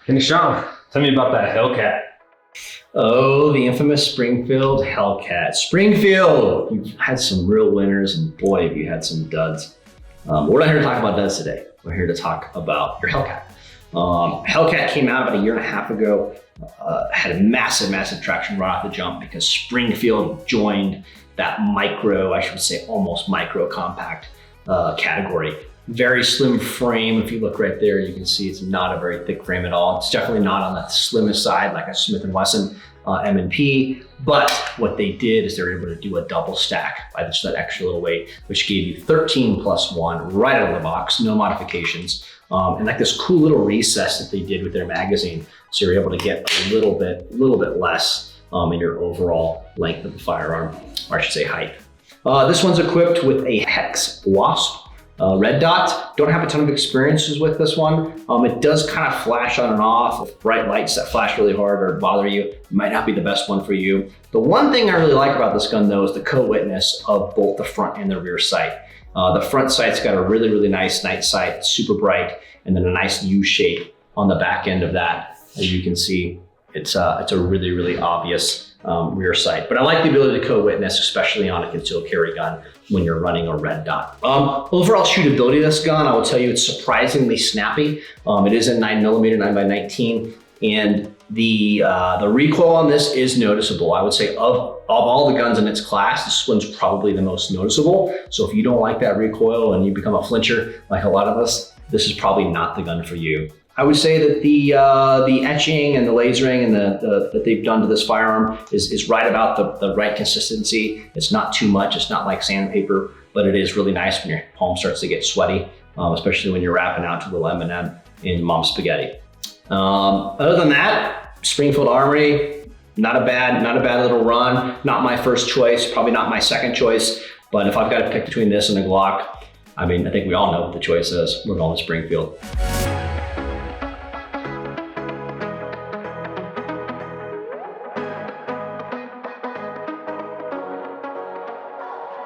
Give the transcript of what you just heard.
Hey Nishan, tell me about that Hellcat. Oh, the infamous Springfield Hellcat. Springfield, you've had some real winners, and boy, have you had some duds. We're not here to talk about duds today. We're here to talk about your Hellcat. Hellcat came out about a year and a half ago, had a massive traction right off the jump because Springfield joined that micro, I should say almost micro compact category. Very slim frame. If you look right there, you can see it's not a very thick frame at all. It's definitely not on the slimmest side like a Smith & Wesson M&P, but what they did is they were able to do a double stack by just that extra little weight, which gave you 13+1 right out of the box, no modifications, and like this cool little recess that they did with their magazine, so you're able to get a little bit less in your overall length of the firearm, or I should say height. This one's equipped with a Hex Wasp red dot. Don't have a ton of experiences with this one. It does kind of flash on and off with bright lights that flash really hard or bother you. It might not be the best one for you. The one thing I really like about this gun though is the co-witness of both the front and the rear sight. The front sight's got a really nice night sight, super bright, and then a nice U shape on the back end of that. As you can see, it's a really obvious rear sight. But I like the ability to co-witness, especially on a concealed carry gun when you're running a red dot. Overall shootability of this gun, I will tell you it's surprisingly snappy. It is a 9mm 9x19, and the recoil on this is noticeable. I would say of all the guns in its class, this one's probably the most noticeable. So if you don't like that recoil and you become a flincher like a lot of us, this is probably not the gun for you. I would say that the etching and the lasering and that they've done to this firearm is right about the right consistency. It's not too much. It's not like sandpaper, but it is really nice when your palm starts to get sweaty, especially when you're wrapping out to a little M&M in mom's spaghetti. Other than that, Springfield Armory, not a bad little run. Not my first choice, probably not my second choice, but if I've got to pick between this and a Glock, I mean, I think we all know what the choice is. We're going with Springfield.